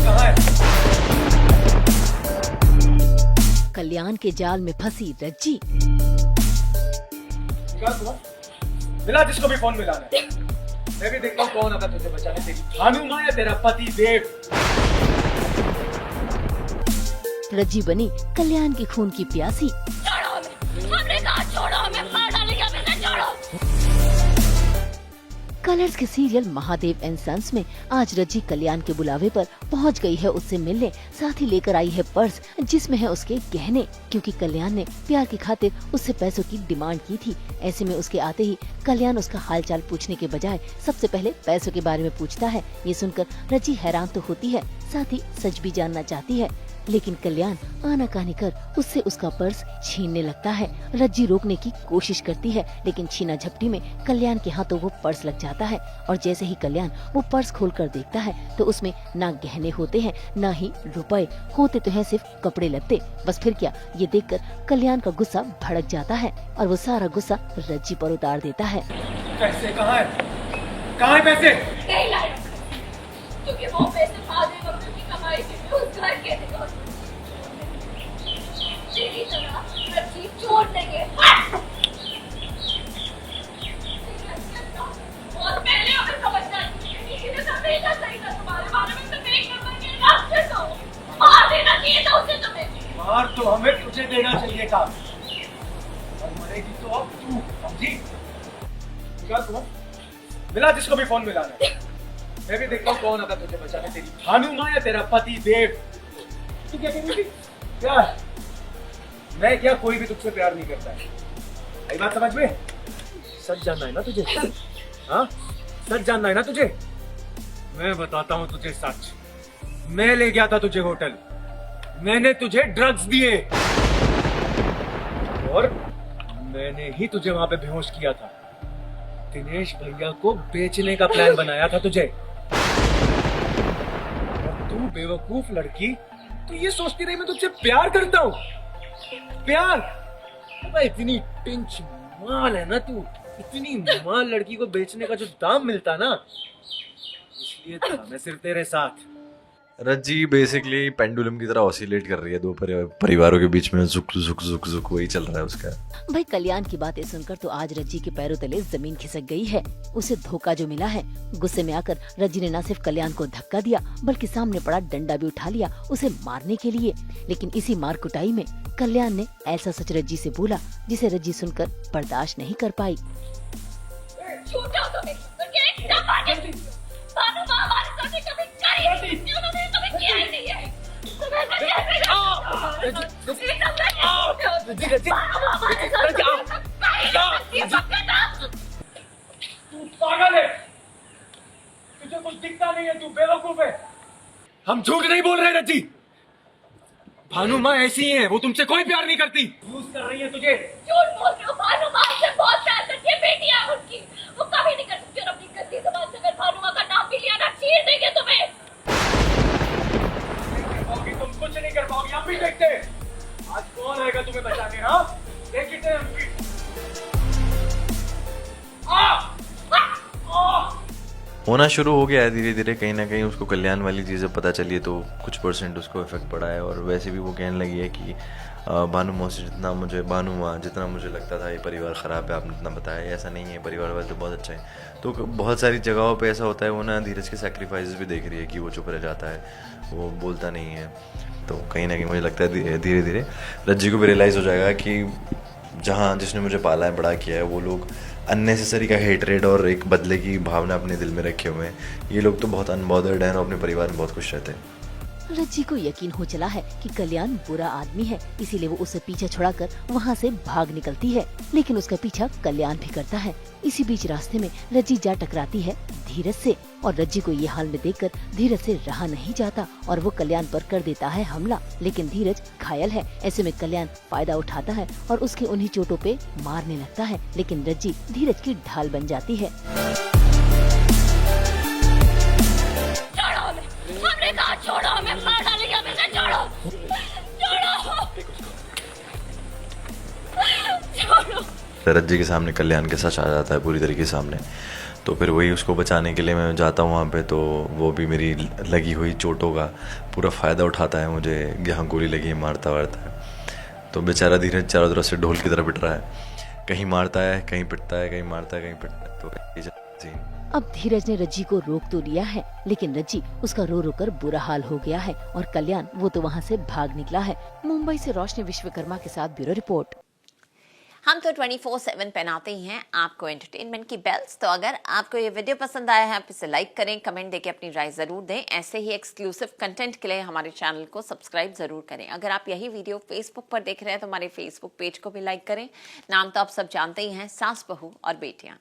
कहाँ है? कल्याण के जाल में फंसी रज्जी। निकाल फोन, मिला जिसको भी फोन मिलाना है। मैं भी देखता हूँ कौन आता तुझे बचाने, तेरी भानु माँ या तेरा पति देव। रज्जी बनी कल्याण के खून की प्यासी। छोड़ो हमें, हमने कहा छोड़ो हमें, मार डालेंगे हमें, ना छोड़ो। कलर्स के सीरियल महादेव एंड सन्स में आज रज्जी कल्याण के बुलावे पर पहुंच गई है उससे मिलने। साथ ही लेकर आई है पर्स जिसमें है उसके गहने, क्योंकि कल्याण ने प्यार की खातिर उससे पैसों की डिमांड की थी। ऐसे में उसके आते ही कल्याण उसका हालचाल पूछने के बजाय सबसे पहले पैसों के बारे में पूछता है। ये सुनकर रज्जी हैरान तो होती है, साथ ही सच भी जानना चाहती है, लेकिन कल्याण आनाकानी कर उससे उसका पर्स छीनने लगता है। रज्जी रोकने की कोशिश करती है, लेकिन छीना झपटी में कल्याण के हाथों वो पर्स लग जाता है। और जैसे ही कल्याण वो पर्स खोलकर देखता है तो उसमें ना गहने होते हैं, ना ही रुपए होते तो हैं सिर्फ कपड़े लत्ते। बस फिर क्या, ये देखकर कल्याण का गुस्सा भड़क जाता है और वो सारा गुस्सा रज्जी पर उतार देता है। पैसे कहाँ है? कहाँ है पैसे? नहीं लाए, क्योंकि वो पैसे महादेव अब्दुल की कमाई से उस घर के थे। तेरी तरह रज्जी छोड़ देंगे। और पहले हमें समझना चाहिए कि किसी ने भेजा सही था तुम्हारे बारे में, तो एक नंबर के राक्षस हो। मार देना चाहिए था उसे तुम्हें। मार तो हमें तुझे देना चाहिए था, और मरेगी तो अब तू, समझी? निकाल फोन, मिला जिसको भी फोन मिलाना है। मैं भी देखता हूँ कौन आता तुझे बचाने, तेरी भानु माँ या तेरा पति देव। तू क्या करेगी? क्या? मैं क्या, कोई भी तुझसे प्यार नहीं करता है। आई बात समझ में? सच जानना है ना तुझे? हाँ, सच जानना है ना तुझे? मैं बताता हूँ तुझे सच। मैं ले गया था तुझे होटल, मैंने तुझे ड्रग्स दिए और मैंने ही तुझे वहां पे बेहोश किया था। दिनेश भैया को बेचने का प्लान बनाया था तुझे। और तू बेवकूफ लड़की, तू ये सोचती रही मैं तुझसे प्यार करता हूँ। प्यार? अबे इतनी पिंच माल है ना तू, इतनी माल लड़की को बेचने का जो दाम मिलता ना, इसलिए था मैं सिर्फ तेरे साथ। रज्जी बेसिकली पेंडुलम की तरह ऑसिलेट कर रही है दो परिवारों के बीच में, झुक झुक झुक झुक वही चल रहा है उसका। भाई कल्याण की बातें सुनकर तो आज रज्जी के पैरों तले जमीन खिसक गई है। उसे धोखा जो मिला है, गुस्से में आकर रज्जी ने न सिर्फ कल्याण को धक्का दिया बल्कि सामने पड़ा डंडा भी उठा लिया उसे मारने के लिए। लेकिन इसी मार कुटाई में कल्याण ने ऐसा सच रज्जी से बोला जिसे रज्जी सुनकर बर्दाश्त नहीं कर पाई। छूटो तुम्हें, उनके डब्बा के भानु माँ हमारे साथ कभी करी नहीं, उन्होंने कभी किया ही नहीं है। तुम्हें तो कैसे तू पागल है, तुझे कुछ दिखता नहीं है, तू बेवकूफ है। हम झूठ नहीं बोल रहे रज्जी, भानु माँ ऐसी ही है, वो तुमसे कोई प्यार नहीं करती, यूज कर रही है तुझे। झूठ बोल रहे हो, भानु माँ से बहुत प्यार करती है, बेटी है उनकी, वो कभी नहीं कर सकती। और अपनी गंदी ज़बान से अगर भानु माँ का नाम भी लिया ना, चीर देंगे तुम्हें। तुम कुछ नहीं कर पाओगी, हम भी देखते हैं आज कौन आएगा तुम्हें बचाने। हाँ, देखते हैं हम भी। होना शुरू हो गया है धीरे धीरे, कहीं ना कहीं उसको कल्याण वाली चीज़ें पता चली है तो कुछ परसेंट उसको इफेक्ट पड़ा है। और वैसे भी वो कहने लगी है कि भानु माँ जितना मुझे लगता था ये परिवार ख़राब है, आपने इतना बताया, ऐसा नहीं है, परिवार वाले तो बहुत अच्छा है। तो बहुत सारी जगहों पे ऐसा होता है, वो ना धीरज के सैक्रिफाइसेस भी देख रही है कि वो चुप रह जाता है, वो बोलता नहीं है। तो कहीं ना कहीं मुझे लगता है धीरे धीरे रज्जी को भी रियलाइज़ हो जाएगा कि जहाँ जिसने मुझे पाला है, बड़ा किया है, वो लोग अननेसेसरी का हेटरेड और एक बदले की भावना अपने दिल में रखे हुए हैं। ये लोग तो बहुत अनबॉदर्ड हैं और अपने परिवार में बहुत खुश रहते हैं। रज्जी को यकीन हो चला है कि कल्याण बुरा आदमी है, इसीलिए वो उसे पीछा छुड़ाकर वहाँ से भाग निकलती है। लेकिन उसका पीछा कल्याण भी करता है। इसी बीच रास्ते में रज्जी जा टकराती है धीरज से, और रज्जी को ये हाल में देखकर धीरज से रहा नहीं जाता और वो कल्याण पर कर देता है हमला। लेकिन धीरज घायल है, ऐसे में कल्याण फायदा उठाता है और उसके उन्हीं चोटों पे मारने लगता है। लेकिन रज्जी धीरज की ढाल बन जाती है। हमने कहा छोड़ो हमें, मार डालेंगे हमें, ना छोड़ो, छोड़ो। रज्जी के सामने कल्याण के सच आ जाता है पूरी तरीके सामने। तो फिर वही उसको बचाने के लिए मैं जाता हूँ वहाँ पे, तो वो भी मेरी लगी हुई चोटों का पूरा फ़ायदा उठाता है, मुझे यहाँ गोली लगी है मारता वारता है। तो बेचारा धीरज चारों तरफ से ढोल की तरह पिट रहा है, कहीं मारता है कहीं पिटता है, कहीं मारता है कहीं पिटता है। तो ये सीन। अब धीरज ने रज्जी को रोक तो लिया है, लेकिन रज्जी उसका रो रो कर बुरा हाल हो गया है और कल्याण वो तो वहाँ से भाग निकला है। मुंबई से रोशनी विश्वकर्मा के साथ ब्यूरो रिपोर्ट। हम तो 24/7 पहनाते ही हैं आपको एंटरटेनमेंट की बेल्स। तो अगर आपको ये वीडियो पसंद आया है आप इसे लाइक करें, कमेंट देके अपनी राय जरूर दें। ऐसे ही एक्सक्लूसिव कंटेंट के लिए हमारे चैनल को सब्सक्राइब जरूर करें। अगर आप यही वीडियो फेसबुक पर देख रहे हैं तो हमारे फेसबुक पेज को भी लाइक करें। नाम तो आप सब जानते ही हैं, सास बहू और बेटियां।